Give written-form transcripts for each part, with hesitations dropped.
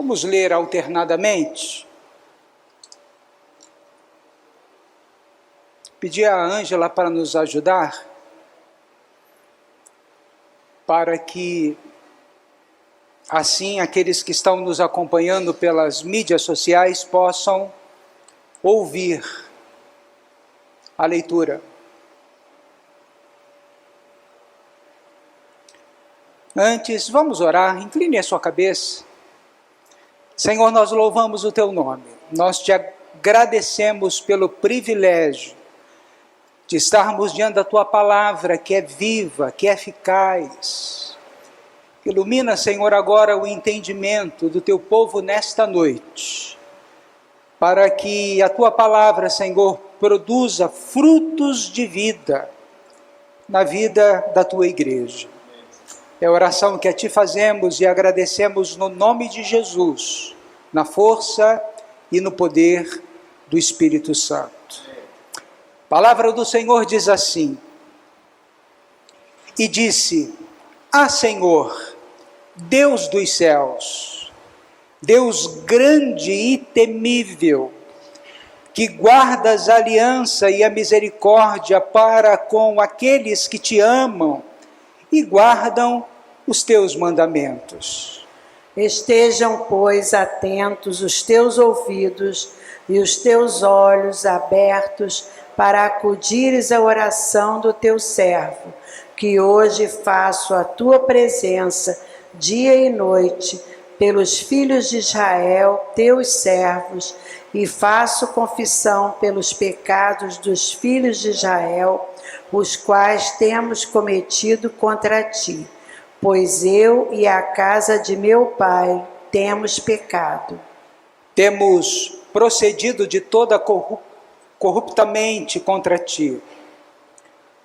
Vamos ler alternadamente. Pedir a Ângela para nos ajudar, para que, assim, aqueles que estão nos acompanhando pelas mídias sociais possam ouvir a leitura. Antes, vamos orar. Incline a sua cabeça. Senhor, nós louvamos o Teu nome. Nós te agradecemos pelo privilégio de estarmos diante da Tua palavra, que é viva, que é eficaz. Ilumina, Senhor, agora o entendimento do Teu povo nesta noite, para que a Tua palavra, Senhor, produza frutos de vida na vida da Tua igreja. É a oração que a Ti fazemos e agradecemos no nome de Jesus, na força e no poder do Espírito Santo. A palavra do Senhor diz assim: E disse: Senhor, Deus dos céus, Deus grande e temível, que guardas a aliança e a misericórdia para com aqueles que Te amam e guardam os Teus mandamentos. Estejam, pois, atentos os teus ouvidos e os teus olhos abertos para acudires à oração do teu servo, que hoje faço a tua presença dia e noite pelos filhos de Israel, teus servos, e faço confissão pelos pecados dos filhos de Israel, os quais temos cometido contra ti, pois eu e a casa de meu pai temos pecado. Temos procedido de toda corruptamente contra ti.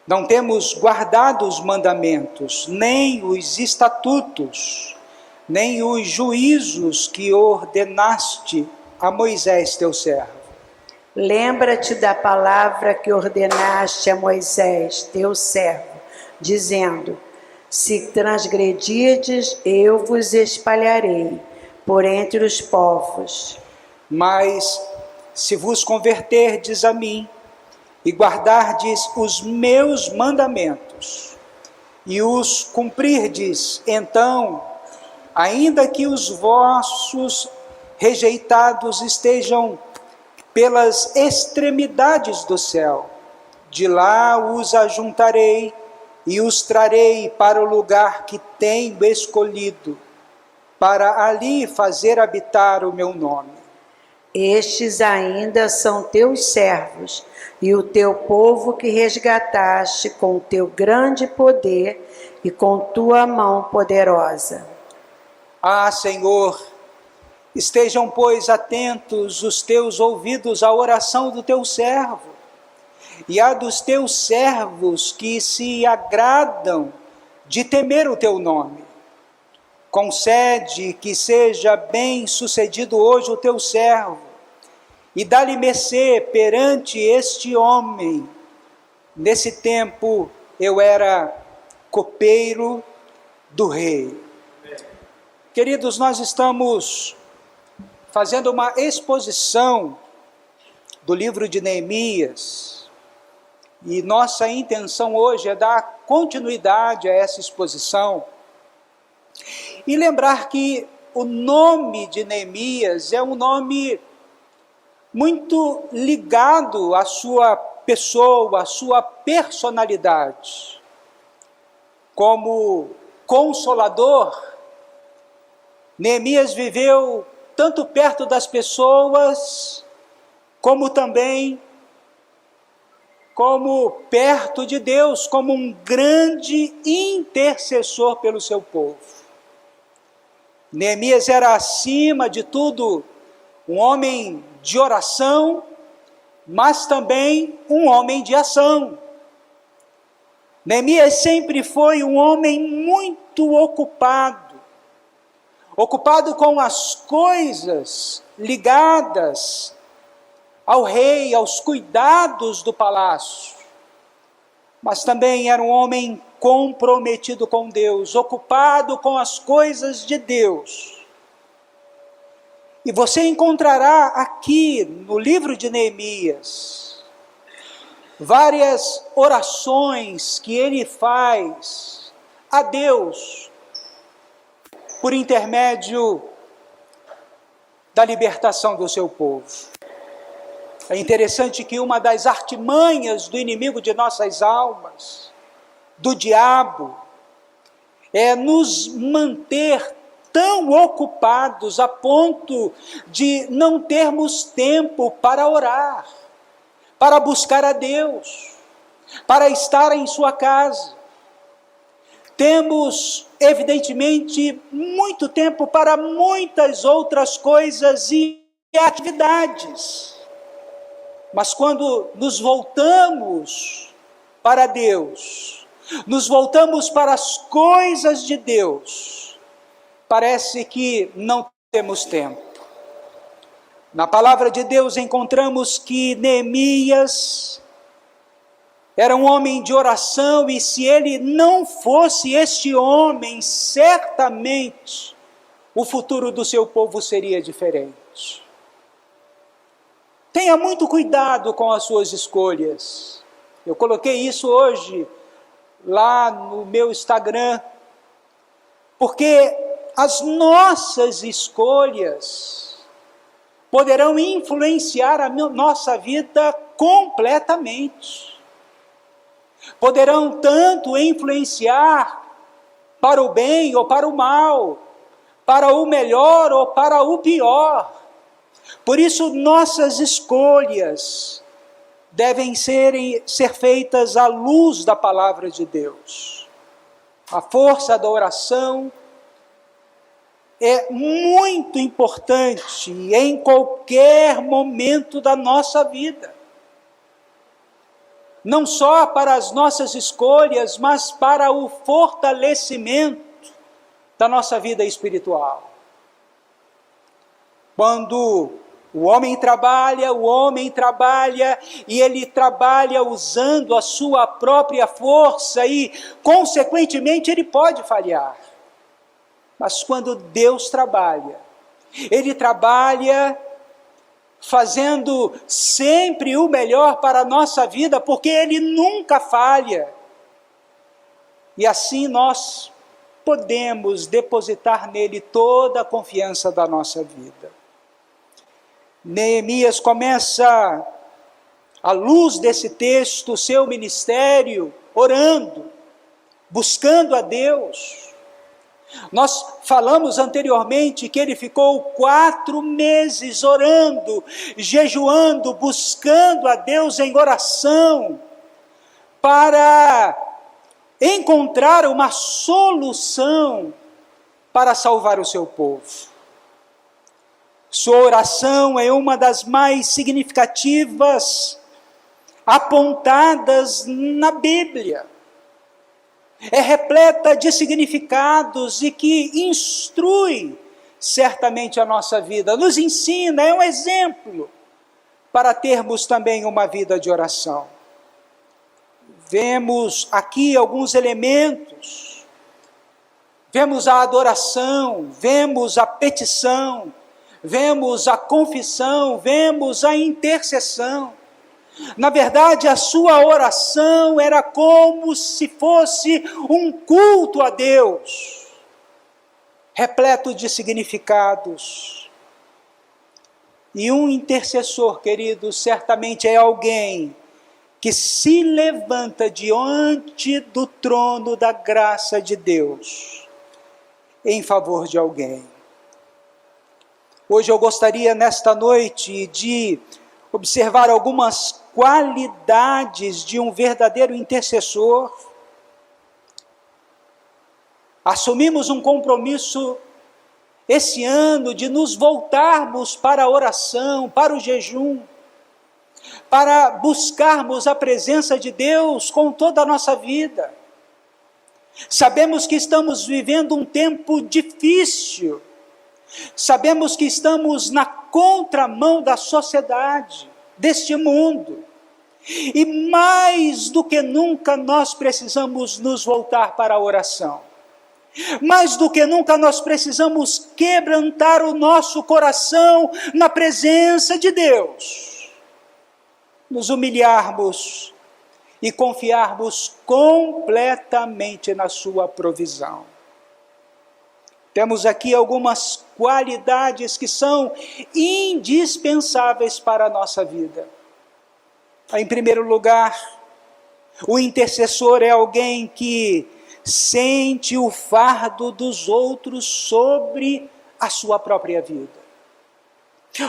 Não temos guardado os mandamentos, nem os estatutos, nem os juízos que ordenaste a Moisés, teu servo. Lembra-te da palavra que ordenaste a Moisés, teu servo, dizendo: Se transgredirdes, eu vos espalharei por entre os povos. Mas se vos converterdes a mim e guardardes os meus mandamentos e os cumprirdes, então, ainda que os vossos rejeitados estejam pelas extremidades do céu, de lá os ajuntarei e os trarei para o lugar que tenho escolhido, para ali fazer habitar o meu nome. Estes ainda são teus servos, e o teu povo que resgataste com o teu grande poder e com tua mão poderosa. Senhor, estejam, pois, atentos os teus ouvidos à oração do teu servo, e a dos teus servos que se agradam de temer o teu nome. Concede que seja bem sucedido hoje o teu servo, e dá-lhe mercê perante este homem. Nesse tempo eu era copeiro do rei. Queridos, nós estamos fazendo uma exposição do livro de Neemias, e nossa intenção hoje é dar continuidade a essa exposição e lembrar que o nome de Neemias é um nome muito ligado à sua pessoa, à sua personalidade. Como consolador, Neemias viveu tanto perto das pessoas, como também como perto de Deus, como um grande intercessor pelo seu povo. Neemias era, acima de tudo, um homem de oração, mas também um homem de ação. Neemias sempre foi um homem muito ocupado com as coisas ligadas ao rei, aos cuidados do palácio, mas também era um homem comprometido com Deus, ocupado com as coisas de Deus. E você encontrará aqui no livro de Neemias várias orações que ele faz a Deus por intermédio da libertação do seu povo. É interessante que uma das artimanhas do inimigo de nossas almas, do diabo, é nos manter tão ocupados a ponto de não termos tempo para orar, para buscar a Deus, para estar em sua casa. Temos, evidentemente, muito tempo para muitas outras coisas e atividades. Mas quando nos voltamos para Deus, nos voltamos para as coisas de Deus, parece que não temos tempo. Na palavra de Deus encontramos que Neemias era um homem de oração, e se ele não fosse este homem, certamente o futuro do seu povo seria diferente. Tenha muito cuidado com as suas escolhas. Eu coloquei isso hoje lá no meu Instagram, porque as nossas escolhas poderão influenciar a nossa vida completamente. Poderão tanto influenciar para o bem ou para o mal, para o melhor ou para o pior. Por isso, nossas escolhas devem ser feitas à luz da palavra de Deus. A força da oração é muito importante em qualquer momento da nossa vida. Não só para as nossas escolhas, mas para o fortalecimento da nossa vida espiritual. Quando o homem trabalha e ele trabalha usando a sua própria força e, consequentemente, ele pode falhar. Mas quando Deus trabalha, Ele trabalha fazendo sempre o melhor para a nossa vida, porque Ele nunca falha. E assim nós podemos depositar nele toda a confiança da nossa vida. Neemias começa, à luz desse texto, o seu ministério orando, buscando a Deus. Nós falamos anteriormente que ele ficou 4 meses orando, jejuando, buscando a Deus em oração, para encontrar uma solução para salvar o seu povo. Sua oração é uma das mais significativas apontadas na Bíblia. É repleta de significados e que instrui certamente a nossa vida, nos ensina, é um exemplo para termos também uma vida de oração. Vemos aqui alguns elementos, vemos a adoração, vemos a petição, vemos a confissão, vemos a intercessão. Na verdade, a sua oração era como se fosse um culto a Deus, repleto de significados. E um intercessor, querido, certamente é alguém que se levanta diante do trono da graça de Deus, em favor de alguém. Hoje eu gostaria, nesta noite, de observar algumas qualidades de um verdadeiro intercessor. Assumimos um compromisso esse ano de nos voltarmos para a oração, para o jejum, para buscarmos a presença de Deus com toda a nossa vida. Sabemos que estamos vivendo um tempo difícil, sabemos que estamos na contramão da sociedade, deste mundo, e mais do que nunca nós precisamos nos voltar para a oração. Mais do que nunca nós precisamos quebrantar o nosso coração na presença de Deus, nos humilharmos e confiarmos completamente na sua provisão. Temos aqui algumas qualidades que são indispensáveis para a nossa vida. Em primeiro lugar, o intercessor é alguém que sente o fardo dos outros sobre a sua própria vida.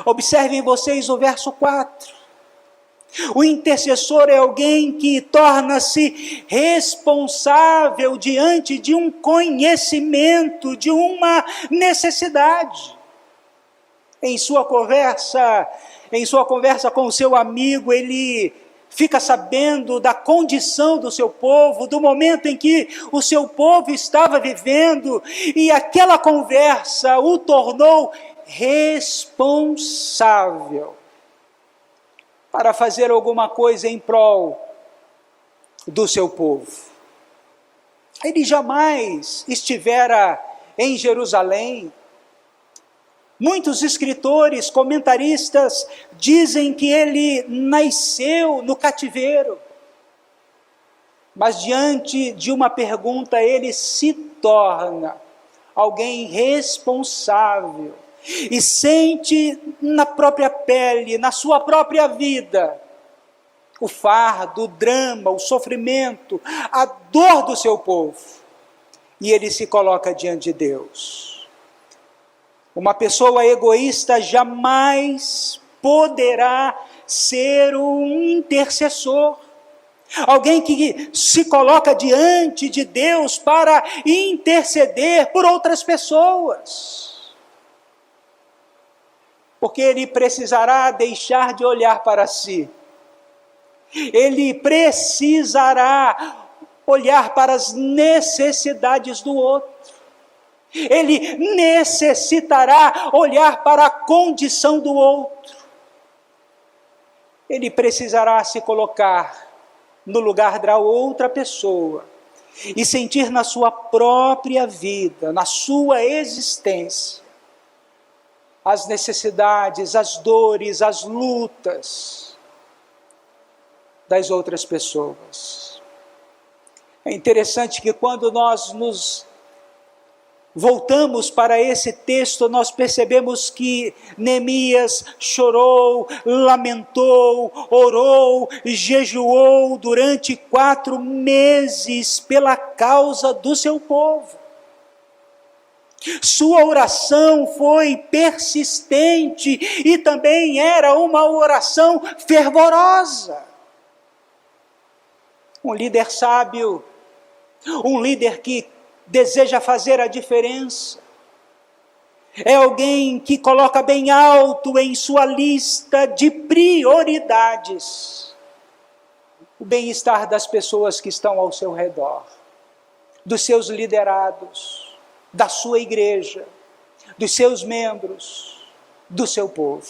Observem vocês o verso 4. O intercessor é alguém que torna-se responsável diante de um conhecimento, de uma necessidade. Em sua conversa com o seu amigo, ele fica sabendo da condição do seu povo, do momento em que o seu povo estava vivendo, e aquela conversa o tornou responsável para fazer alguma coisa em prol do seu povo. Ele jamais estivera em Jerusalém. Muitos escritores, comentaristas, dizem que ele nasceu no cativeiro. Mas diante de uma pergunta, ele se torna alguém responsável e sente na própria pele, na sua própria vida, o fardo, o drama, o sofrimento, a dor do seu povo. E ele se coloca diante de Deus. Uma pessoa egoísta jamais poderá ser um intercessor. Alguém que se coloca diante de Deus para interceder por outras pessoas. Porque ele precisará deixar de olhar para si. Ele precisará olhar para as necessidades do outro. Ele necessitará olhar para a condição do outro. Ele precisará se colocar no lugar da outra pessoa e sentir na sua própria vida, na sua existência, as necessidades, as dores, as lutas das outras pessoas. É interessante que quando nós nos voltamos para esse texto, nós percebemos que Neemias chorou, lamentou, orou, jejuou durante 4 meses pela causa do seu povo. Sua oração foi persistente e também era uma oração fervorosa. Um líder sábio, um líder que deseja fazer a diferença, é alguém que coloca bem alto em sua lista de prioridades o bem-estar das pessoas que estão ao seu redor, dos seus liderados, da sua igreja, dos seus membros, do seu povo.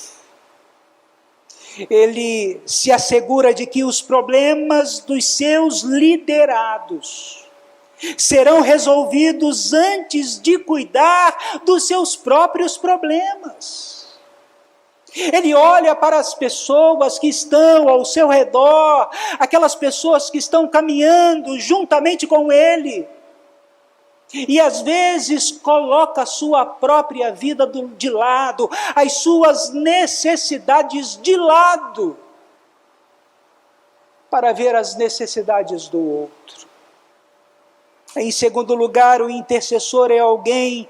Ele se assegura de que os problemas dos seus liderados serão resolvidos antes de cuidar dos seus próprios problemas. Ele olha para as pessoas que estão ao seu redor, aquelas pessoas que estão caminhando juntamente com ele, e às vezes coloca a sua própria vida de lado, as suas necessidades de lado, para ver as necessidades do outro. Em segundo lugar, o intercessor é alguém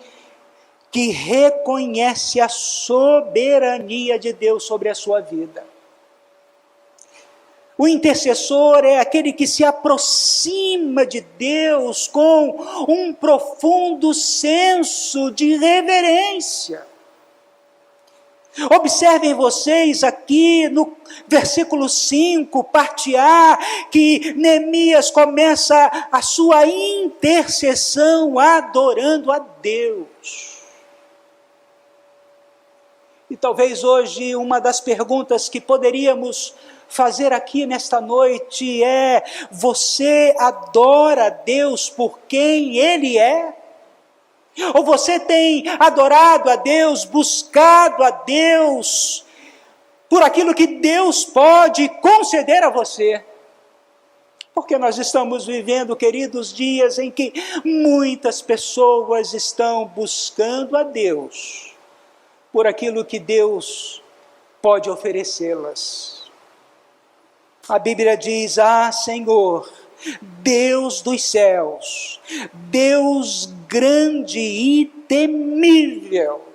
que reconhece a soberania de Deus sobre a sua vida. O intercessor é aquele que se aproxima de Deus com um profundo senso de reverência. Observem vocês aqui no versículo 5, parte A, que Neemias começa a sua intercessão adorando a Deus. E talvez hoje uma das perguntas que poderíamos fazer aqui nesta noite é: você adora Deus por quem Ele é? Ou você tem adorado a Deus, buscado a Deus, por aquilo que Deus pode conceder a você? Porque nós estamos vivendo, queridos, dias em que muitas pessoas estão buscando a Deus por aquilo que Deus pode oferecê-las. A Bíblia diz: ah, Senhor, Deus dos céus, Deus grande e temível.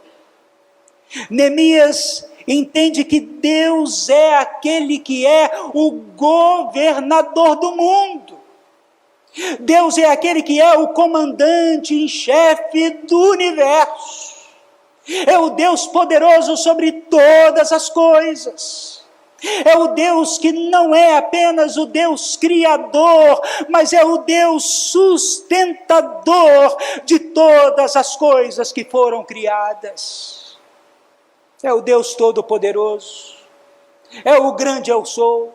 Neemias entende que Deus é aquele que é o governador do mundo. Deus é aquele que é o comandante em chefe do universo. É o Deus poderoso sobre todas as coisas. É o Deus que não é apenas o Deus criador, mas é o Deus sustentador de todas as coisas que foram criadas. É o Deus todo-poderoso. É o grande eu sou.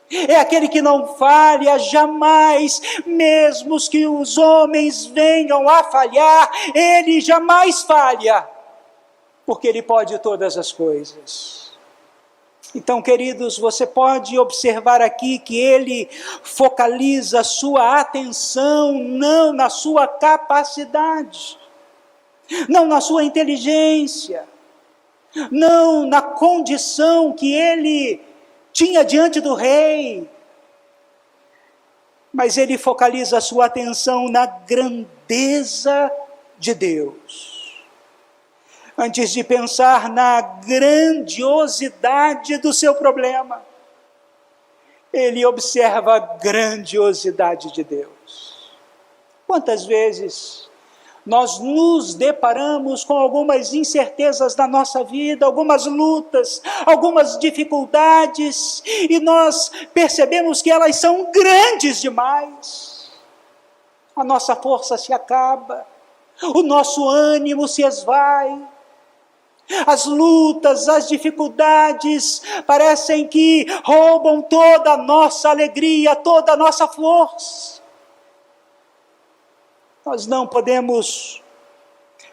É aquele que não falha jamais, mesmo que os homens venham a falhar, ele jamais falha, porque ele pode todas as coisas. Então, queridos, você pode observar aqui que ele focaliza a sua atenção não na sua capacidade, não na sua inteligência, não na condição que ele tinha diante do rei, mas ele focaliza a sua atenção na grandeza de Deus. Antes de pensar na grandiosidade do seu problema, ele observa a grandiosidade de Deus. Quantas vezes nós nos deparamos com algumas incertezas na nossa vida, algumas lutas, algumas dificuldades, e nós percebemos que elas são grandes demais. A nossa força se acaba, o nosso ânimo se esvai, as lutas, as dificuldades parecem que roubam toda a nossa alegria, toda a nossa força. Nós não podemos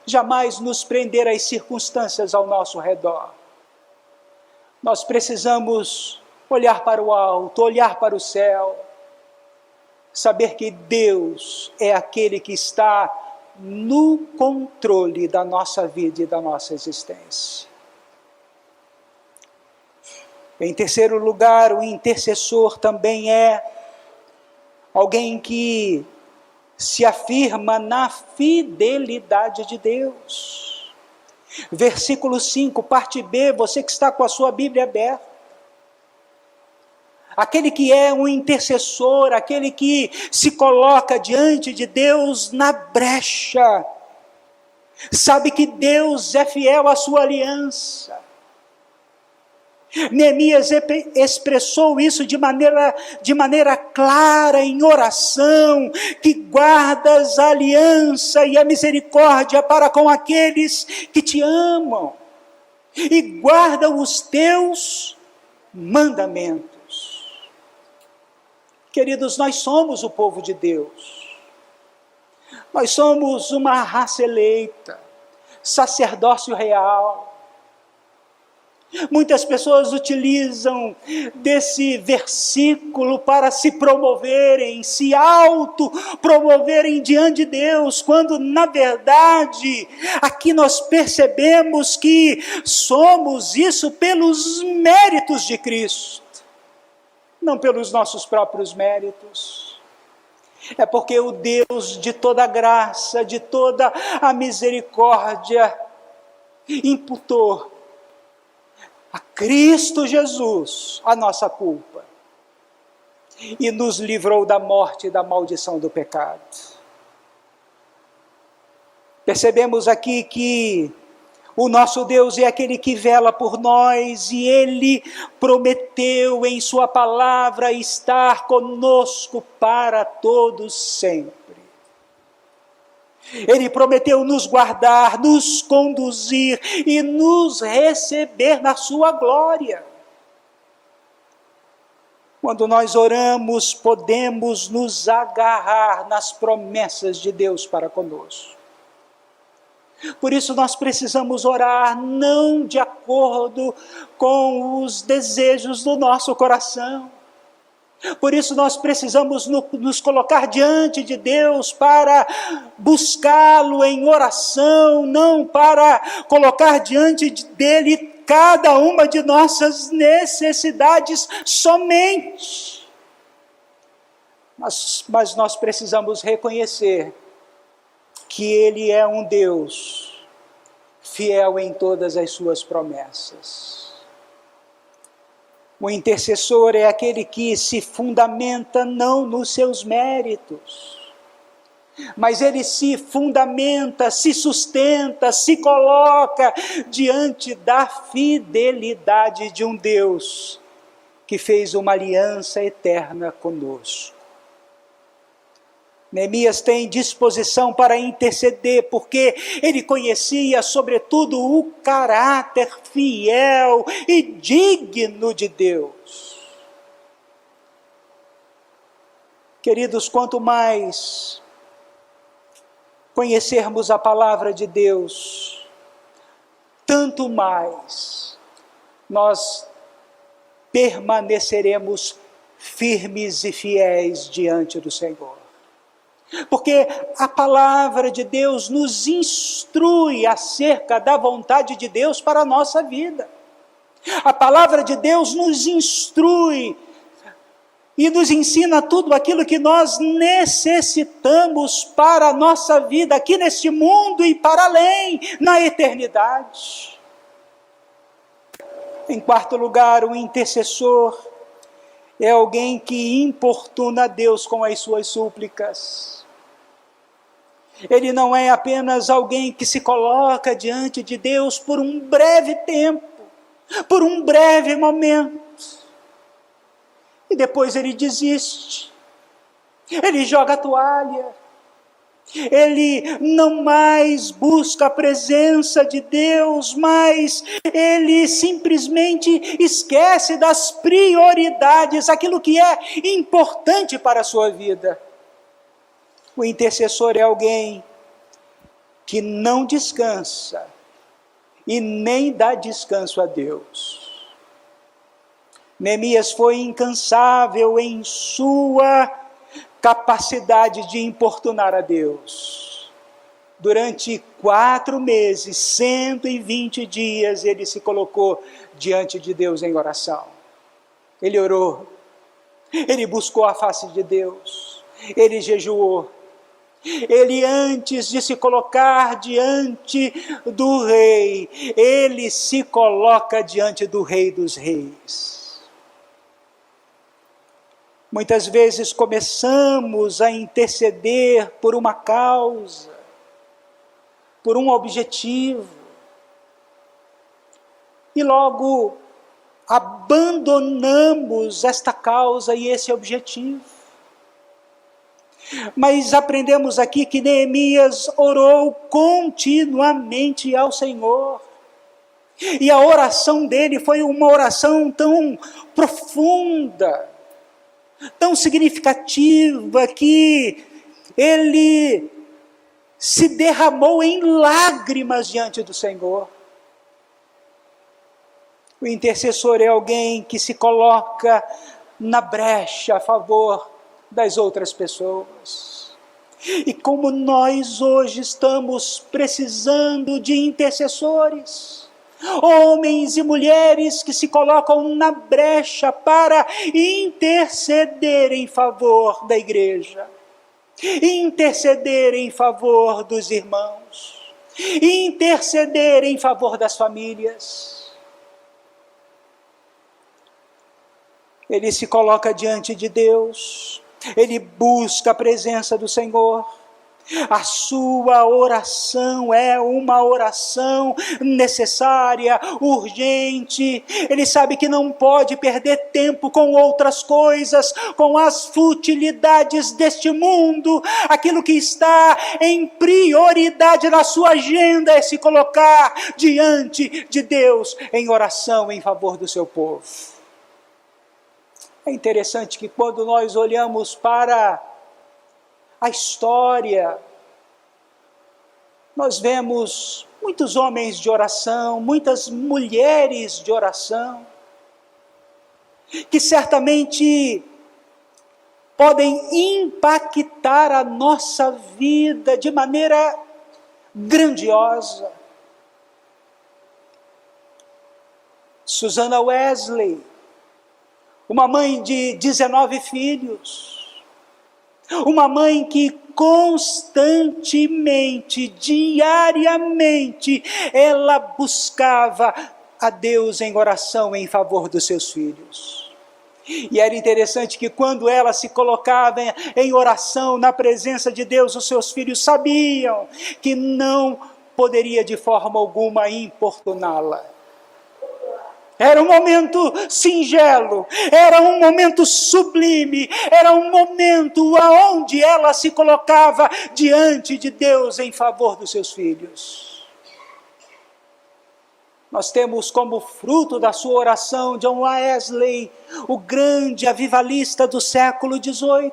jamais nos prender às circunstâncias ao nosso redor. Nós precisamos olhar para o alto, olhar para o céu, saber que Deus é aquele que está no controle da nossa vida e da nossa existência. Em terceiro lugar, o intercessor também é alguém que se afirma na fidelidade de Deus. Versículo 5, parte B, você que está com a sua Bíblia aberta. Aquele que é um intercessor, aquele que se coloca diante de Deus na brecha, sabe que Deus é fiel à sua aliança. Neemias expressou isso de maneira clara em oração, que guardas a aliança e a misericórdia para com aqueles que te amam, e guardam os teus mandamentos. Queridos, nós somos o povo de Deus, nós somos uma raça eleita, sacerdócio real. Muitas pessoas utilizam desse versículo para se promoverem, se autopromoverem diante de Deus, quando na verdade aqui nós percebemos que somos isso pelos méritos de Cristo, não pelos nossos próprios méritos. É porque o Deus de toda a graça, de toda a misericórdia, imputou a Cristo Jesus a nossa culpa e nos livrou da morte e da maldição do pecado. Percebemos aqui que o nosso Deus é aquele que vela por nós, e Ele prometeu em sua palavra estar conosco para todos sempre. Ele prometeu nos guardar, nos conduzir e nos receber na sua glória. Quando nós oramos, podemos nos agarrar nas promessas de Deus para conosco. Por isso nós precisamos orar não de acordo com os desejos do nosso coração. Por isso nós precisamos nos colocar diante de Deus para buscá-lo em oração, não para colocar diante dele cada uma de nossas necessidades somente. Mas nós precisamos reconhecer que Ele é um Deus fiel em todas as suas promessas. O intercessor é aquele que se fundamenta não nos seus méritos, mas ele se fundamenta, se sustenta, se coloca diante da fidelidade de um Deus que fez uma aliança eterna conosco. Neemias tem disposição para interceder, porque ele conhecia, sobretudo, o caráter fiel e digno de Deus. Queridos, quanto mais conhecermos a palavra de Deus, tanto mais nós permaneceremos firmes e fiéis diante do Senhor. Porque a palavra de Deus nos instrui acerca da vontade de Deus para a nossa vida. A palavra de Deus nos instrui e nos ensina tudo aquilo que nós necessitamos para a nossa vida aqui neste mundo e para além, na eternidade. Em quarto lugar, o intercessor é alguém que importuna a Deus com as suas súplicas. Ele não é apenas alguém que se coloca diante de Deus por um breve tempo, por um breve momento, e depois ele desiste, ele joga a toalha, ele não mais busca a presença de Deus, mas ele simplesmente esquece das prioridades, aquilo que é importante para a sua vida. O intercessor é alguém que não descansa e nem dá descanso a Deus. Neemias foi incansável em sua capacidade de importunar a Deus. Durante 4 meses, 120 dias, ele se colocou diante de Deus em oração. Ele orou, ele buscou a face de Deus, ele jejuou. Ele, antes de se colocar diante do rei, ele se coloca diante do Rei dos Reis. Muitas vezes começamos a interceder por uma causa, por um objetivo, e logo abandonamos esta causa e esse objetivo. Mas aprendemos aqui que Neemias orou continuamente ao Senhor. E a oração dele foi uma oração tão profunda, tão significativa, que ele se derramou em lágrimas diante do Senhor. O intercessor é alguém que se coloca na brecha a favor das outras pessoas. E como nós hoje estamos precisando de intercessores, homens e mulheres que se colocam na brecha para interceder em favor da igreja, interceder em favor dos irmãos, interceder em favor das famílias. Ele se coloca diante de Deus, ele busca a presença do Senhor. A sua oração é uma oração necessária, urgente. Ele sabe que não pode perder tempo com outras coisas, com as futilidades deste mundo. Aquilo que está em prioridade na sua agenda é se colocar diante de Deus em oração em favor do seu povo. É interessante que quando nós olhamos para a história nós vemos muitos homens de oração, muitas mulheres de oração, que certamente podem impactar a nossa vida de maneira grandiosa. Susana Wesley, uma mãe de 19 filhos, uma mãe que constantemente, diariamente, ela buscava a Deus em oração em favor dos seus filhos. E era interessante que quando ela se colocava em oração na presença de Deus, os seus filhos sabiam que não poderia de forma alguma importuná-la. Era um momento singelo, era um momento sublime, era um momento onde ela se colocava diante de Deus em favor dos seus filhos. Nós temos como fruto da sua oração John Wesley, o grande avivalista do século XVIII.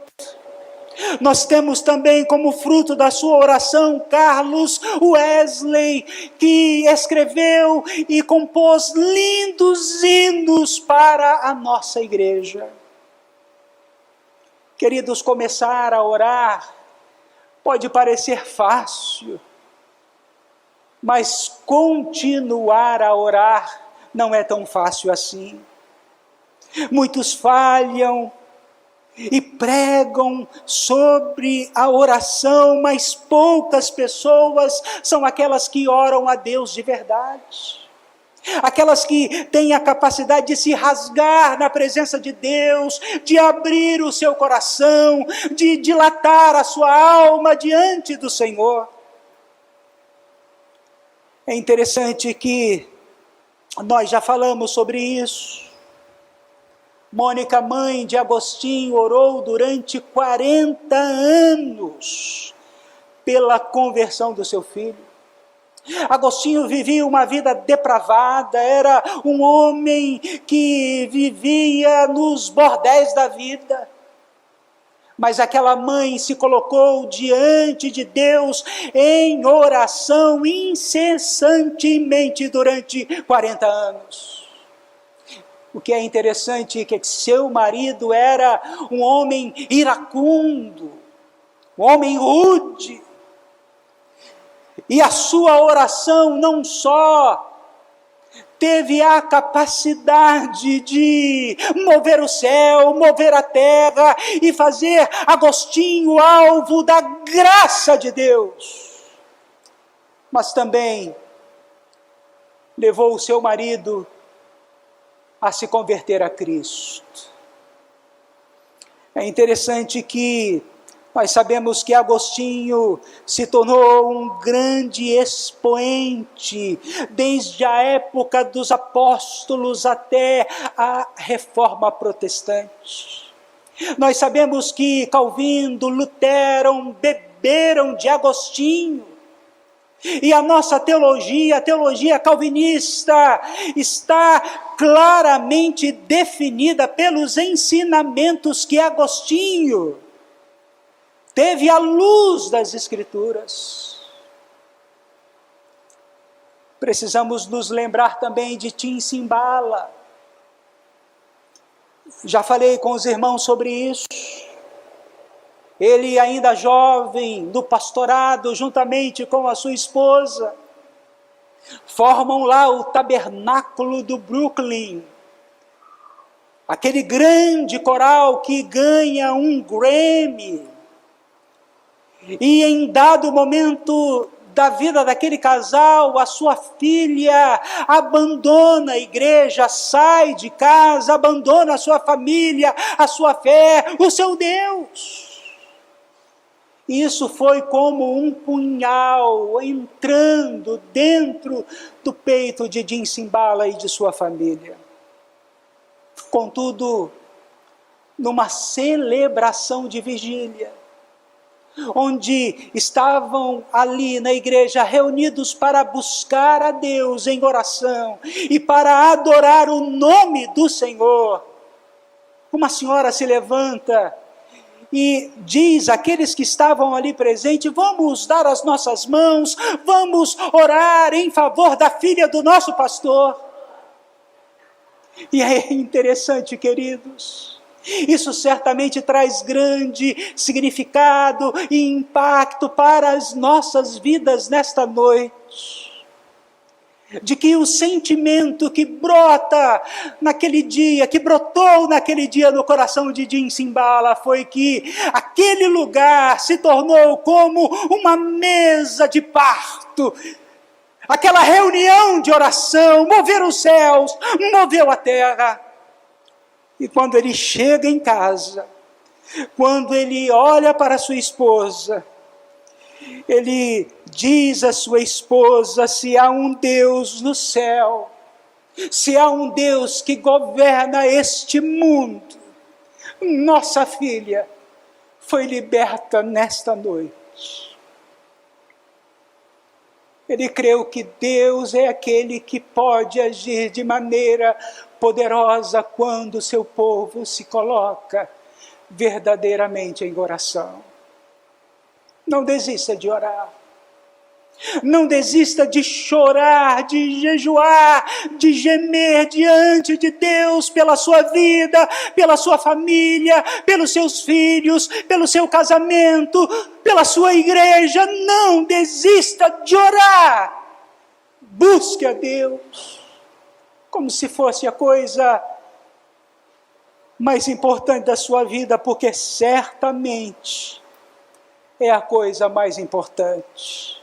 Nós temos também como fruto da sua oração Carlos Wesley, que escreveu e compôs lindos hinos para a nossa igreja. Queridos, começar a orar pode parecer fácil, mas continuar a orar não é tão fácil assim. Muitos falham e pregam sobre a oração, mas poucas pessoas são aquelas que oram a Deus de verdade. Aquelas que têm a capacidade de se rasgar na presença de Deus, de abrir o seu coração, de dilatar a sua alma diante do Senhor. É interessante que nós já falamos sobre isso. Mônica, mãe de Agostinho, orou durante 40 anos pela conversão do seu filho. Agostinho vivia uma vida depravada, era um homem que vivia nos bordéis da vida. Mas aquela mãe se colocou diante de Deus em oração incessantemente durante 40 anos. O que é interessante é que seu marido era um homem iracundo, um homem rude. E a sua oração não só teve a capacidade de mover o céu, mover a terra e fazer Agostinho alvo da graça de Deus, mas também levou o seu marido a se converter a Cristo. É interessante que nós sabemos que Agostinho se tornou um grande expoente, desde a época dos apóstolos até a Reforma Protestante. Nós sabemos que Calvino, Lutero beberam de Agostinho. E a nossa teologia, a teologia calvinista, está claramente definida pelos ensinamentos que Agostinho teve à luz das Escrituras. Precisamos nos lembrar também de Tim Simbala. Já falei com os irmãos sobre isso. Ele ainda jovem, no pastorado, juntamente com a sua esposa, formam lá o Tabernáculo do Brooklyn, aquele grande coral que ganha um Grammy. E em dado momento da vida daquele casal, a sua filha abandona a igreja, sai de casa, abandona a sua família, a sua fé, o seu Deus. Isso foi como um punhal entrando dentro do peito de Tim Simbala e de sua família. Contudo, numa celebração de vigília, onde estavam ali na igreja reunidos para buscar a Deus em oração e para adorar o nome do Senhor, uma senhora se levanta e diz àqueles que estavam ali presentes: vamos dar as nossas mãos, vamos orar em favor da filha do nosso pastor. E é interessante, queridos, isso certamente traz grande significado e impacto para as nossas vidas nesta noite. De que o sentimento que brota naquele dia, que brotou naquele dia no coração de Jim Cymbala, foi que aquele lugar se tornou como uma mesa de parto. Aquela reunião de oração moveu os céus, moveu a terra. E quando ele chega em casa, quando ele olha para sua esposa, ele diz à sua esposa: se há um Deus no céu, se há um Deus que governa este mundo, nossa filha foi liberta nesta noite. Ele creu que Deus é aquele que pode agir de maneira poderosa quando o seu povo se coloca verdadeiramente em oração. Não desista de orar. Não desista de chorar, de jejuar, de gemer diante de Deus pela sua vida, pela sua família, pelos seus filhos, pelo seu casamento, pela sua igreja. Não desista de orar. Busque a Deus como se fosse a coisa mais importante da sua vida, porque certamente é a coisa mais importante.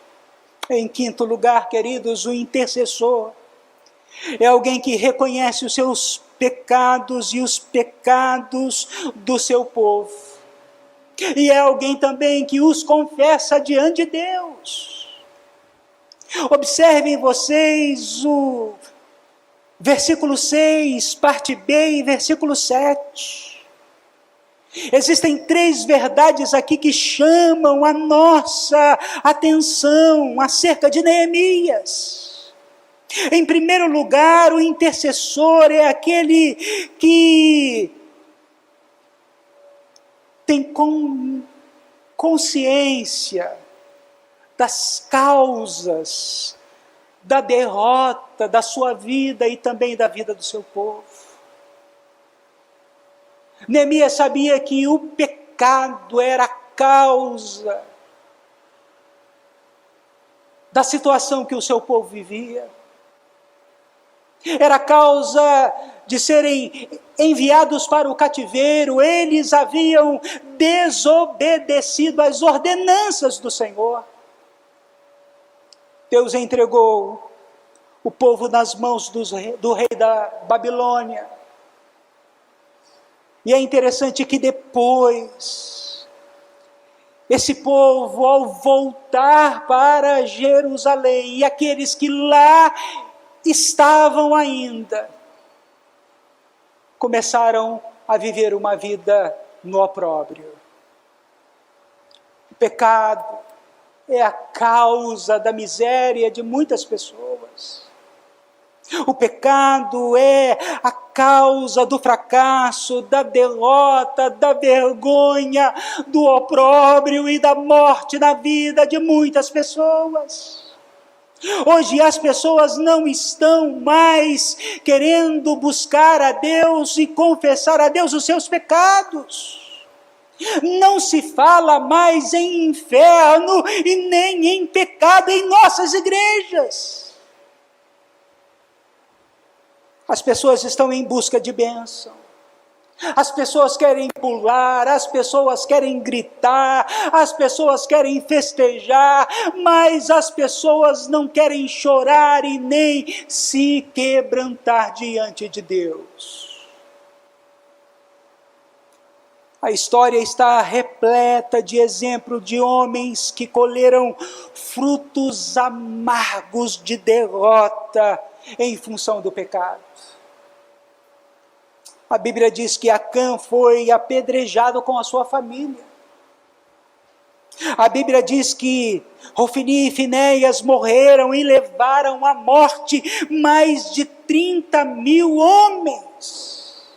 Em quinto lugar, queridos, o intercessor é alguém que reconhece os seus pecados e os pecados do seu povo. E é alguém também que os confessa diante de Deus. Observem vocês o versículo 6, parte B, e versículo 7. Existem 3 verdades aqui que chamam a nossa atenção acerca de Neemias. Em primeiro lugar, o intercessor é aquele que tem consciência das causas da derrota da sua vida e também da vida do seu povo. Neemias sabia que o pecado era a causa da situação que o seu povo vivia. Era a causa de serem enviados para o cativeiro. Eles haviam desobedecido às ordenanças do Senhor. Deus entregou o povo nas mãos do rei da Babilônia. E é interessante que depois, esse povo, ao voltar para Jerusalém, e aqueles que lá estavam ainda, começaram a viver uma vida no opróbrio. O pecado é a causa da miséria de muitas pessoas. O pecado é a causa do fracasso, da derrota, da vergonha, do opróbrio e da morte na vida de muitas pessoas. Hoje as pessoas não estão mais querendo buscar a Deus e confessar a Deus os seus pecados. Não se fala mais em inferno e nem em pecado em nossas igrejas. As pessoas estão em busca de bênção. As pessoas querem pular, as pessoas querem gritar, as pessoas querem festejar, mas as pessoas não querem chorar e nem se quebrantar diante de Deus. A história está repleta de exemplos de homens que colheram frutos amargos de derrota em função do pecado. A Bíblia diz que Acã foi apedrejado com a sua família. A Bíblia diz que Ofni e Finéias morreram e levaram à morte mais de 30.000 homens.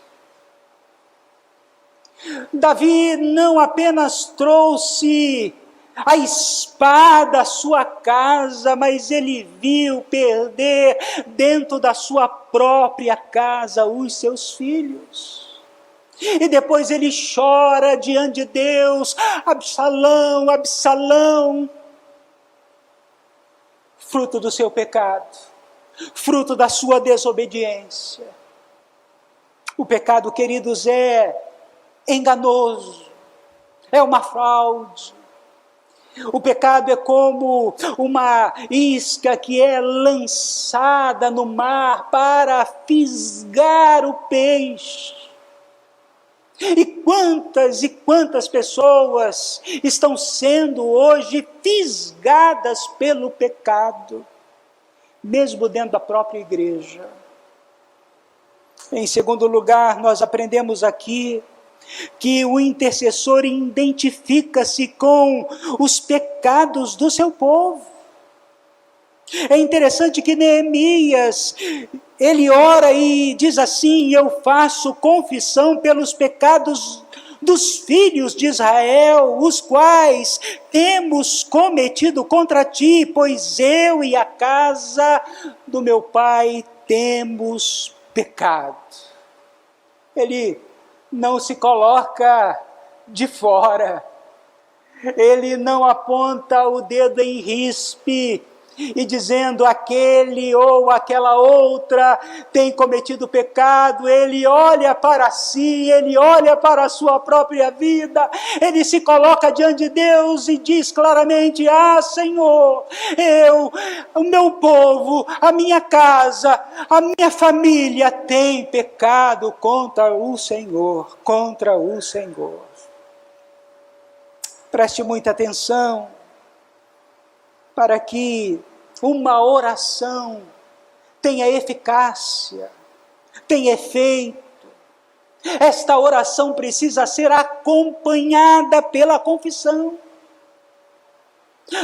Davi não apenas trouxe a espada à sua casa, mas ele viu perder dentro da sua própria casa os seus filhos. E depois ele chora diante de Deus: Absalão, Absalão. Fruto do seu pecado, fruto da sua desobediência. O pecado, queridos, é enganoso, é uma fraude. O pecado é como uma isca que é lançada no mar para fisgar o peixe. E quantas pessoas estão sendo hoje fisgadas pelo pecado, mesmo dentro da própria igreja. Em segundo lugar, nós aprendemos aqui que o intercessor identifica-se com os pecados do seu povo. É interessante que Neemias, ele ora e diz assim: eu faço confissão pelos pecados dos filhos de Israel, os quais temos cometido contra ti, pois eu e a casa do meu pai temos pecado. Ele não se coloca de fora, ele não aponta o dedo em rispe e dizendo aquele ou aquela outra tem cometido pecado. Ele olha para si, ele olha para a sua própria vida, ele se coloca diante de Deus e diz claramente: ah, Senhor, o meu povo, a minha casa, a minha família tem pecado contra o Senhor, contra o Senhor. Preste muita atenção para que uma oração tenha eficácia, tenha efeito. Esta oração precisa ser acompanhada pela confissão.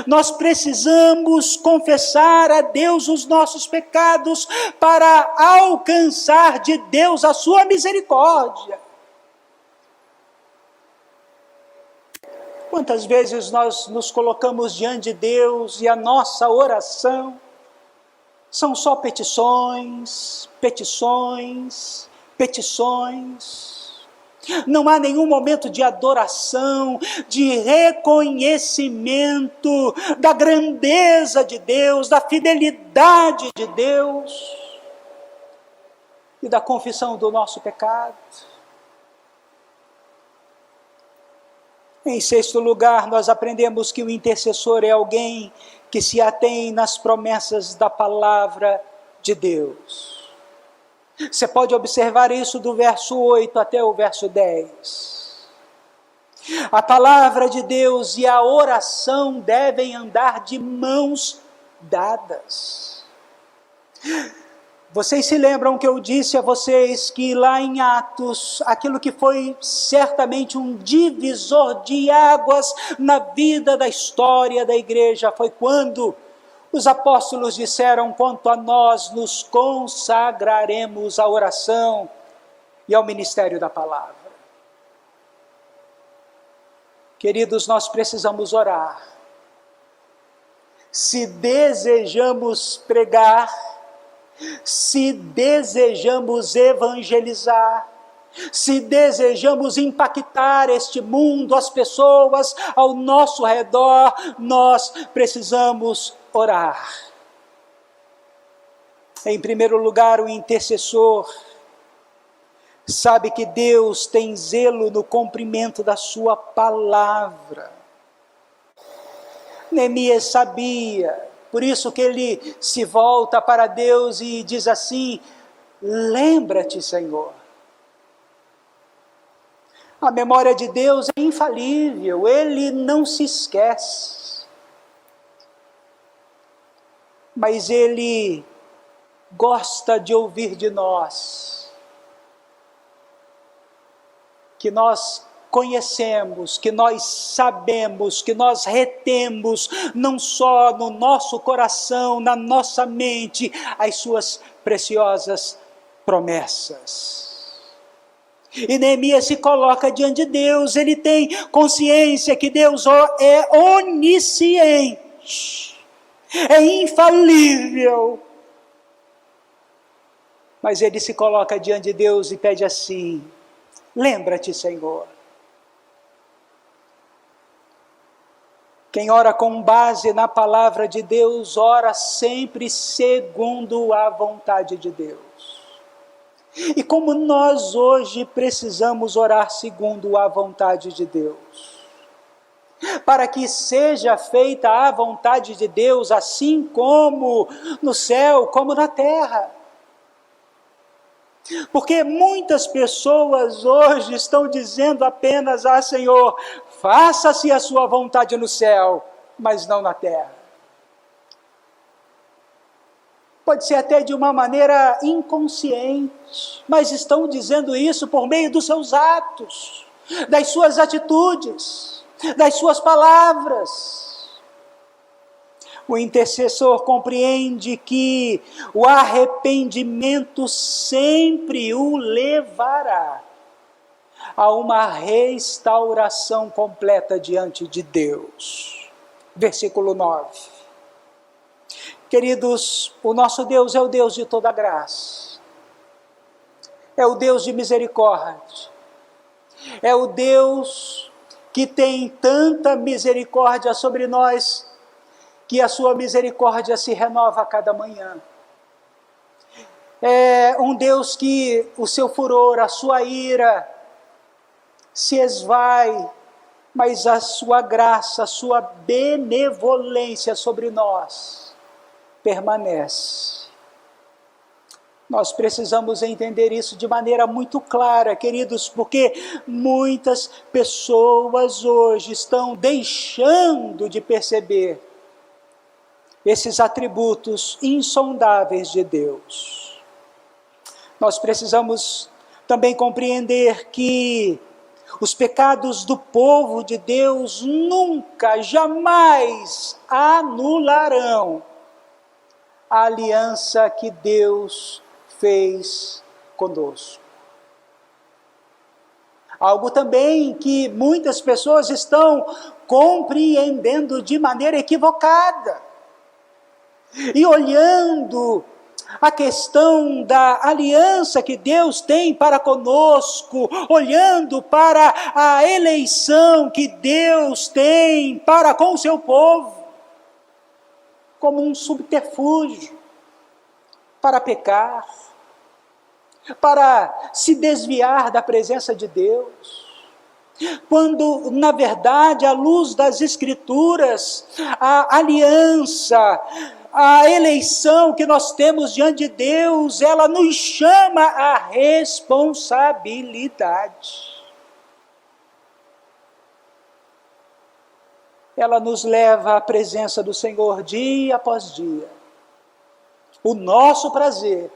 Nós precisamos confessar a Deus os nossos pecados para alcançar de Deus a sua misericórdia. Quantas vezes nós nos colocamos diante de Deus e a nossa oração são só petições, petições, petições. Não há nenhum momento de adoração, de reconhecimento da grandeza de Deus, da fidelidade de Deus e da confissão do nosso pecado. Em sexto lugar, nós aprendemos que o intercessor é alguém que se atém nas promessas da palavra de Deus. Você pode observar isso do verso 8 até o verso 10. A palavra de Deus e a oração devem andar de mãos dadas. Vocês se lembram que eu disse a vocês que lá em Atos, aquilo que foi certamente um divisor de águas na vida da história da igreja foi quando os apóstolos disseram: quanto a nós nos consagraremos à oração e ao ministério da palavra. Queridos, nós precisamos orar. Se desejamos pregar, se desejamos evangelizar, se desejamos impactar este mundo, as pessoas ao nosso redor, nós precisamos orar. Em primeiro lugar, o intercessor sabe que Deus tem zelo no cumprimento da sua palavra. Neemias sabia. Por isso que ele se volta para Deus e diz assim: lembra-te, Senhor. A memória de Deus é infalível, Ele não se esquece. Mas Ele gosta de ouvir de nós, que nós conhecemos, que nós sabemos, que nós retemos, não só no nosso coração, na nossa mente, as suas preciosas promessas. E Neemias se coloca diante de Deus, ele tem consciência que Deus é onisciente, é infalível. Mas ele se coloca diante de Deus e pede assim: lembra-te, Senhor. Quem ora com base na palavra de Deus, ora sempre segundo a vontade de Deus. E como nós hoje precisamos orar segundo a vontade de Deus, para que seja feita a vontade de Deus, assim como no céu, como na terra. Porque muitas pessoas hoje estão dizendo apenas: Senhor, faça-se a sua vontade no céu, mas não na terra. Pode ser até de uma maneira inconsciente, mas estão dizendo isso por meio dos seus atos, das suas atitudes, das suas palavras. O intercessor compreende que o arrependimento sempre o levará a uma restauração completa diante de Deus. Versículo 9. Queridos, o nosso Deus é o Deus de toda graça, é o Deus de misericórdia, é o Deus que tem tanta misericórdia sobre nós, que a sua misericórdia se renova a cada manhã. É um Deus que o seu furor, a sua ira, se esvai, mas a sua graça, a sua benevolência sobre nós permanece. Nós precisamos entender isso de maneira muito clara, queridos, porque muitas pessoas hoje estão deixando de perceber esses atributos insondáveis de Deus. Nós precisamos também compreender que os pecados do povo de Deus nunca, jamais anularão a aliança que Deus fez conosco. Algo também que muitas pessoas estão compreendendo de maneira equivocada. E olhando a questão da aliança que Deus tem para conosco, olhando para a eleição que Deus tem para com o seu povo, como um subterfúgio para pecar, para se desviar da presença de Deus. Quando, na verdade, à luz das Escrituras, a aliança, a eleição que nós temos diante de Deus, ela nos chama à responsabilidade. Ela nos leva à presença do Senhor dia após dia. O nosso prazer,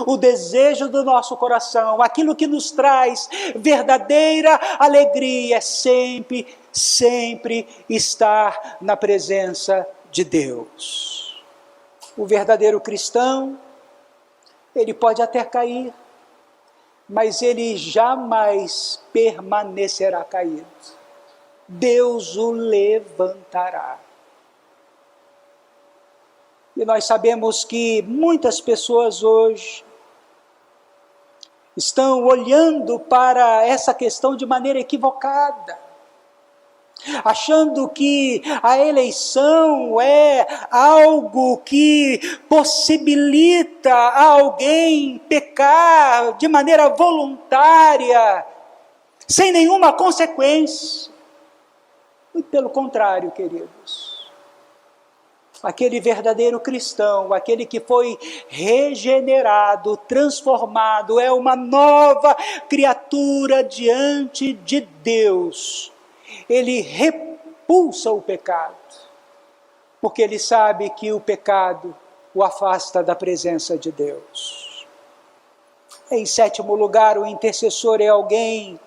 o desejo do nosso coração, aquilo que nos traz verdadeira alegria é sempre estar na presença de Deus. O verdadeiro cristão, ele pode até cair, mas ele jamais permanecerá caído. Deus o levantará. E nós sabemos que muitas pessoas hoje estão olhando para essa questão de maneira equivocada, achando que a eleição é algo que possibilita alguém pecar de maneira voluntária, sem nenhuma consequência. Muito pelo contrário, queridos. Aquele verdadeiro cristão, aquele que foi regenerado, transformado, é uma nova criatura diante de Deus. Ele repulsa o pecado, porque ele sabe que o pecado o afasta da presença de Deus. Em sétimo lugar, o intercessor é alguém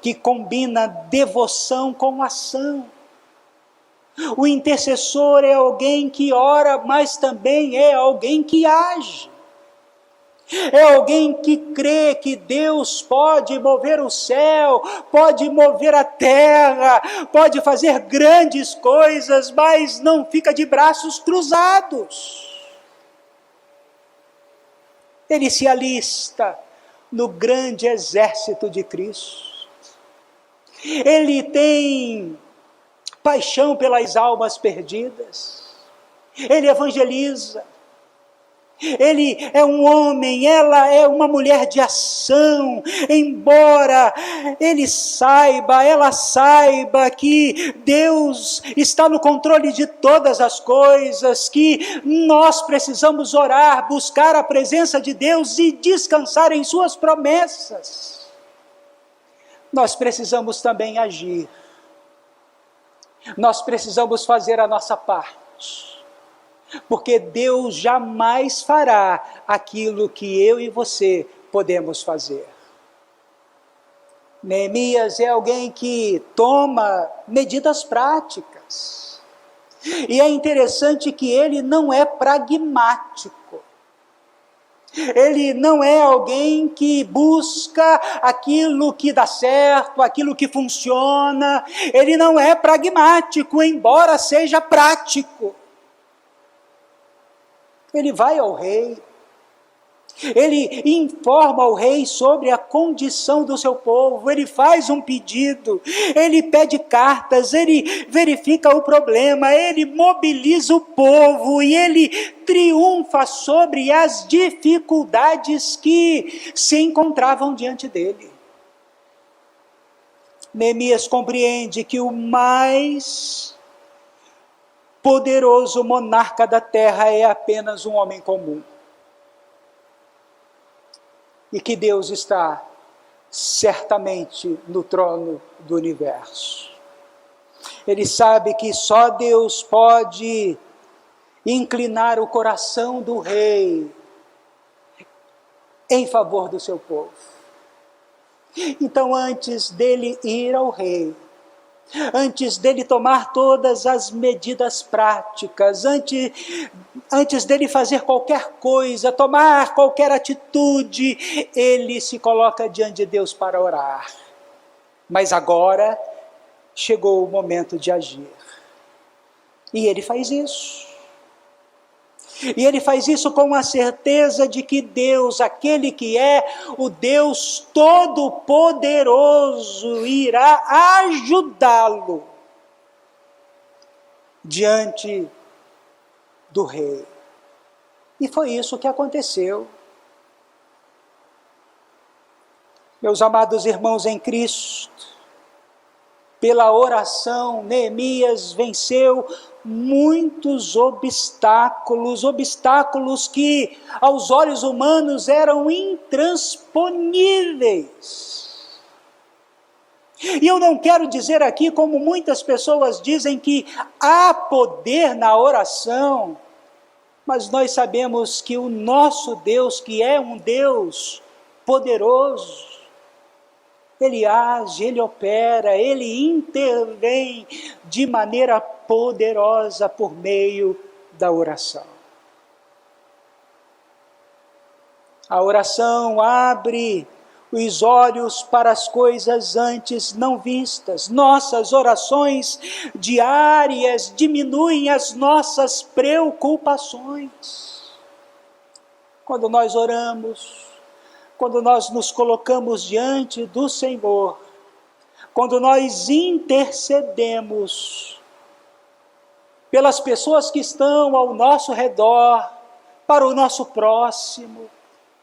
que combina devoção com ação. O intercessor é alguém que ora, mas também é alguém que age. É alguém que crê que Deus pode mover o céu, pode mover a terra, pode fazer grandes coisas, mas não fica de braços cruzados. Ele se alista no grande exército de Cristo. Ele tem paixão pelas almas perdidas. Ele evangeliza. Ele é um homem, ela é uma mulher de ação, embora ela saiba que Deus está no controle de todas as coisas, que nós precisamos orar, buscar a presença de Deus e descansar em suas promessas. Nós precisamos também agir, nós precisamos fazer a nossa parte. Porque Deus jamais fará aquilo que eu e você podemos fazer. Neemias é alguém que toma medidas práticas. E é interessante que ele não é pragmático. Ele não é alguém que busca aquilo que dá certo, aquilo que funciona. Ele não é pragmático, embora seja prático. Ele vai ao rei, ele informa ao rei sobre a condição do seu povo, ele faz um pedido, ele pede cartas, ele verifica o problema, ele mobiliza o povo e ele triunfa sobre as dificuldades que se encontravam diante dele. Neemias compreende que o mais poderoso monarca da terra é apenas um homem comum. E que Deus está certamente no trono do universo. Ele sabe que só Deus pode inclinar o coração do rei em favor do seu povo. Então, antes dele ir ao rei, antes dele tomar todas as medidas práticas, antes dele fazer qualquer coisa, tomar qualquer atitude, ele se coloca diante de Deus para orar. Mas agora chegou o momento de agir. E ele faz isso. E ele faz isso com a certeza de que Deus, aquele que é o Deus Todo-Poderoso, irá ajudá-lo diante do rei. E foi isso que aconteceu. Meus amados irmãos em Cristo, pela oração, Neemias venceu muitos obstáculos que aos olhos humanos eram intransponíveis. E eu não quero dizer aqui, como muitas pessoas dizem, que há poder na oração, mas nós sabemos que o nosso Deus, que é um Deus poderoso, Ele age, Ele opera, Ele intervém de maneira poderosa por meio da oração. A oração abre os olhos para as coisas antes não vistas. Nossas orações diárias diminuem as nossas preocupações. Quando nós oramos, quando nós nos colocamos diante do Senhor, quando nós intercedemos pelas pessoas que estão ao nosso redor, para o nosso próximo,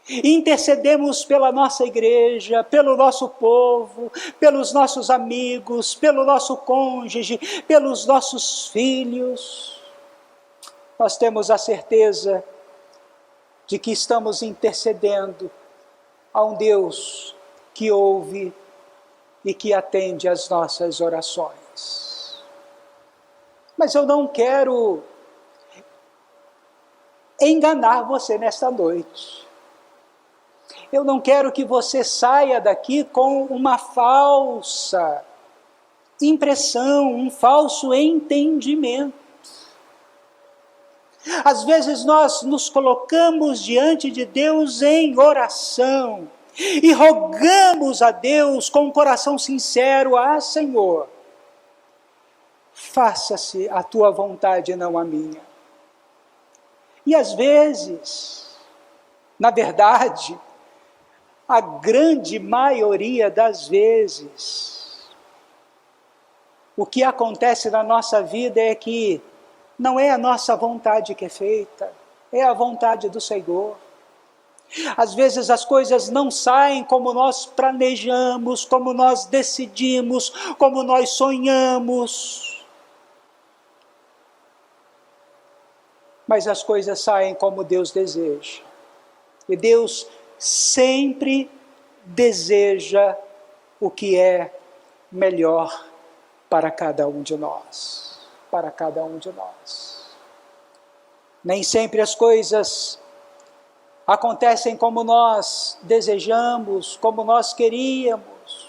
intercedemos pela nossa igreja, pelo nosso povo, pelos nossos amigos, pelo nosso cônjuge, pelos nossos filhos, nós temos a certeza de que estamos intercedendo a um Deus que ouve e que atende às nossas orações. Mas eu não quero enganar você nesta noite. Eu não quero que você saia daqui com uma falsa impressão, um falso entendimento. Às vezes nós nos colocamos diante de Deus em oração e rogamos a Deus com um coração sincero: ah, Senhor, faça-se a tua vontade e não a minha. E às vezes, na verdade, a grande maioria das vezes, o que acontece na nossa vida é que não é a nossa vontade que é feita, é a vontade do Senhor. Às vezes as coisas não saem como nós planejamos, como nós decidimos, como nós sonhamos. Mas as coisas saem como Deus deseja. E Deus sempre deseja o que é melhor para cada um de nós. Para cada um de nós. Nem sempre as coisas acontecem como nós desejamos, como nós queríamos.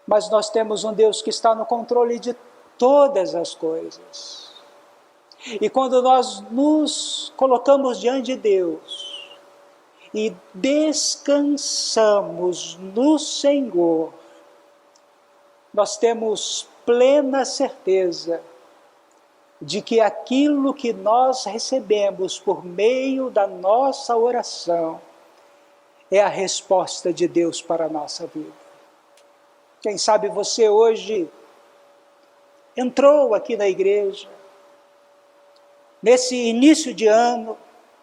Mas nós temos um Deus que está no controle de todas as coisas. E quando nós nos colocamos diante de Deus e descansamos no Senhor, nós temos plena certeza de que aquilo que nós recebemos por meio da nossa oração é a resposta de Deus para a nossa vida. Quem sabe você hoje entrou aqui na igreja, nesse início de ano,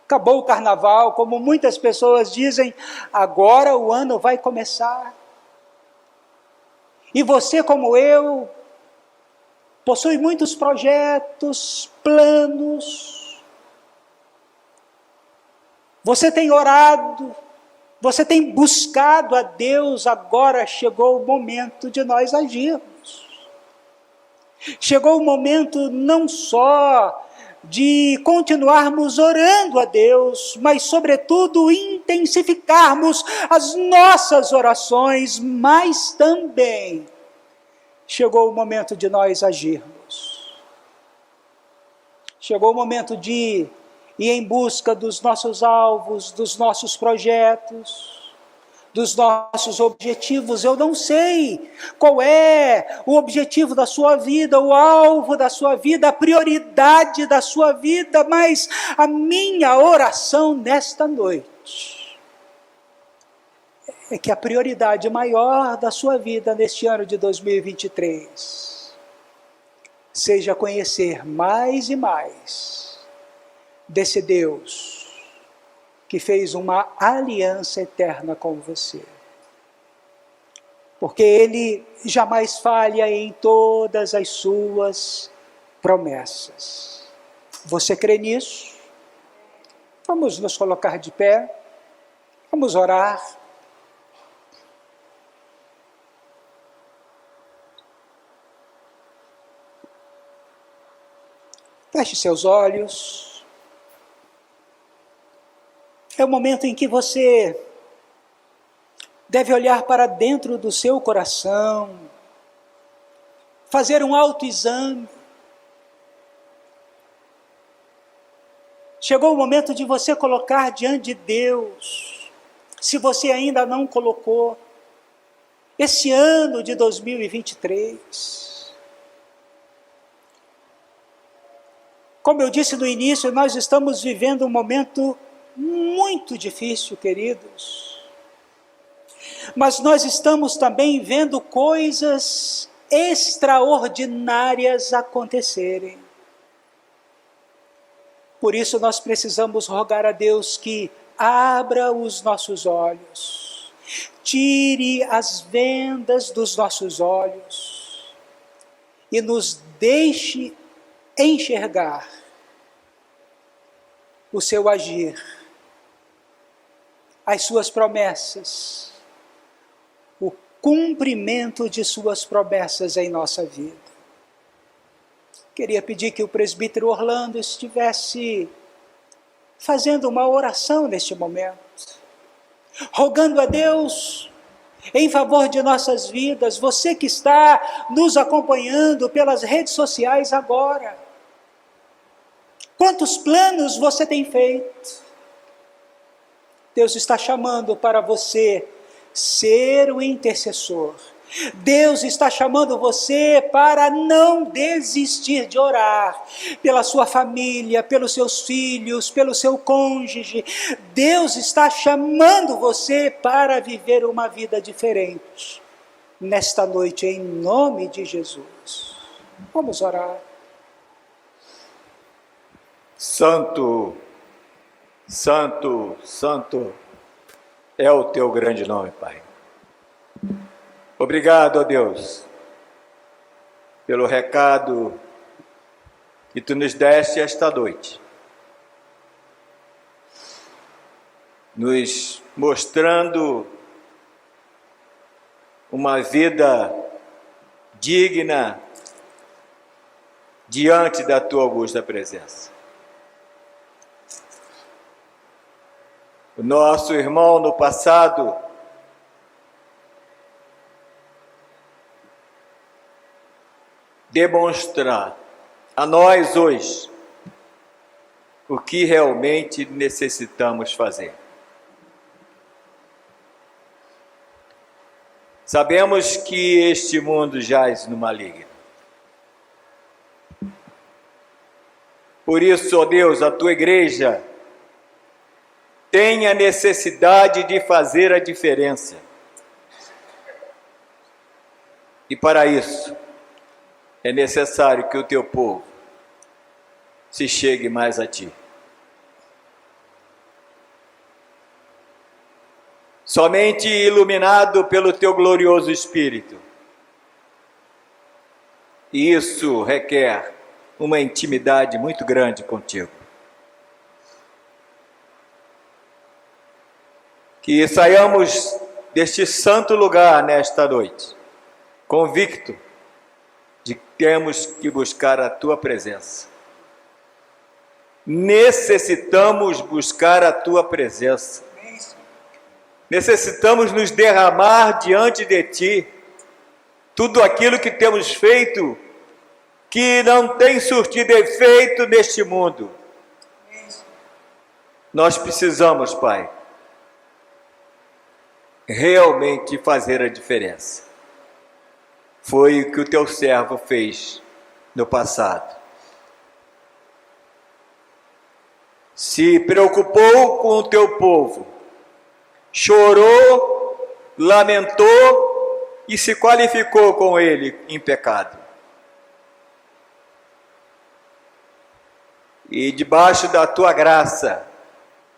acabou o carnaval, como muitas pessoas dizem, agora o ano vai começar. E você, como eu, possui muitos projetos, planos. Você tem orado, você tem buscado a Deus, agora chegou o momento de nós agirmos. Chegou o momento não só de continuarmos orando a Deus, mas sobretudo intensificarmos as nossas orações, mas também chegou o momento de nós agirmos. Chegou o momento de ir em busca dos nossos alvos, dos nossos projetos, dos nossos objetivos. Eu não sei qual é o objetivo da sua vida, o alvo da sua vida, a prioridade da sua vida, mas a minha oração nesta noite é que a prioridade maior da sua vida neste ano de 2023 seja conhecer mais e mais desse Deus que fez uma aliança eterna com você. Porque Ele jamais falha em todas as suas promessas. Você crê nisso? Vamos nos colocar de pé, vamos orar. Feche seus olhos. É o momento em que você deve olhar para dentro do seu coração, fazer um autoexame. Chegou o momento de você colocar diante de Deus, se você ainda não colocou, esse ano de 2023. Como eu disse no início, nós estamos vivendo um momento muito difícil, queridos. Mas nós estamos também vendo coisas extraordinárias acontecerem. Por isso nós precisamos rogar a Deus que abra os nossos olhos, tire as vendas dos nossos olhos e nos deixe enxergar o seu agir, as suas promessas, o cumprimento de suas promessas em nossa vida. Queria pedir que o presbítero Orlando estivesse fazendo uma oração neste momento, rogando a Deus em favor de nossas vidas. Você que está nos acompanhando pelas redes sociais agora, Quantos planos você tem feito? Deus está chamando para você ser o intercessor. Deus está chamando você para não desistir de orar pela sua família, pelos seus filhos, pelo seu cônjuge. Deus está chamando você para viver uma vida diferente. Nesta noite, em nome de Jesus. Vamos orar. Santo, Santo, Santo é o teu grande nome, Pai. Obrigado, ó Deus, pelo recado que tu nos deste esta noite, nos mostrando uma vida digna diante da tua augusta presença. O nosso irmão no passado demonstrar a nós hoje o que realmente necessitamos fazer. Sabemos que este mundo jaz no maligno. Por isso, ó Deus, a tua igreja tem a necessidade de fazer a diferença. E para isso, é necessário que o teu povo se chegue mais a ti. Somente iluminado pelo teu glorioso Espírito. E isso requer uma intimidade muito grande contigo. Que saiamos deste santo lugar nesta noite, convicto de que temos que buscar a tua presença. Necessitamos buscar a tua presença. Necessitamos nos derramar diante de ti. Tudo aquilo que temos feito que não tem surtido efeito neste mundo. Nós precisamos, Pai, realmente fazer a diferença. Foi o que o teu servo fez no passado. Se preocupou com o teu povo, chorou, lamentou e se qualificou com ele em pecado. E debaixo da tua graça,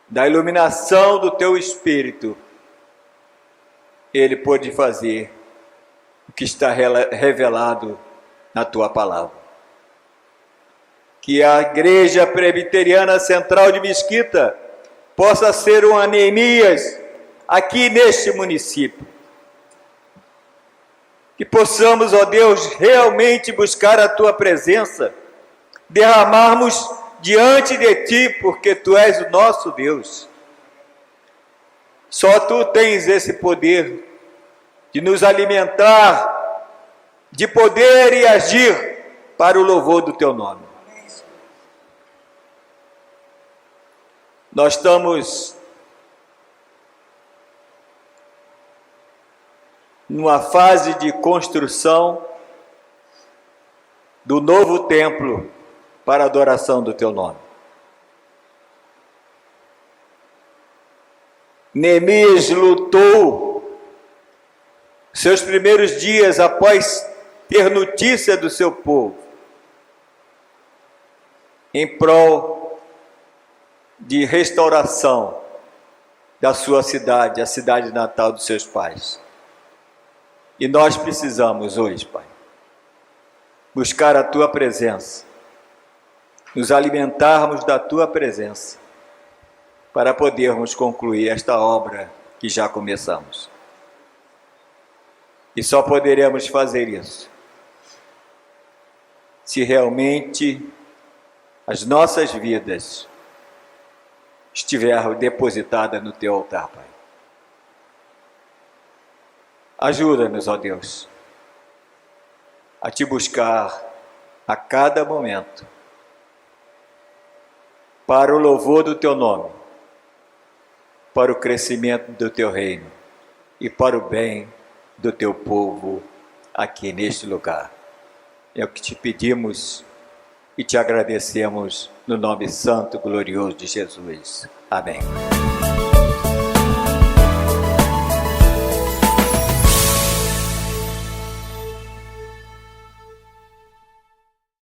da iluminação do teu Espírito, ele pôde fazer o que está revelado na tua palavra. Que a Igreja Presbiteriana Central de Mesquita possa ser um Neemias aqui neste município. Que possamos, ó Deus, realmente buscar a tua presença, derramarmos diante de ti, porque tu és o nosso Deus. Só tu tens esse poder de nos alimentar, de poder e agir para o louvor do teu nome. Nós estamos numa fase de construção do novo templo para a adoração do teu nome. Neemias lutou seus primeiros dias após ter notícia do seu povo, em prol de restauração da sua cidade, a cidade natal dos seus pais. E nós precisamos hoje, Pai, buscar a tua presença, nos alimentarmos da tua presença, para podermos concluir esta obra que já começamos. E só poderemos fazer isso se realmente as nossas vidas estiverem depositadas no teu altar, Pai. Ajuda-nos, ó Deus, a te buscar a cada momento, para o louvor do teu nome, para o crescimento do teu reino e para o bem do teu povo aqui neste lugar. É o que te pedimos e te agradecemos no nome santo e glorioso de Jesus. Amém.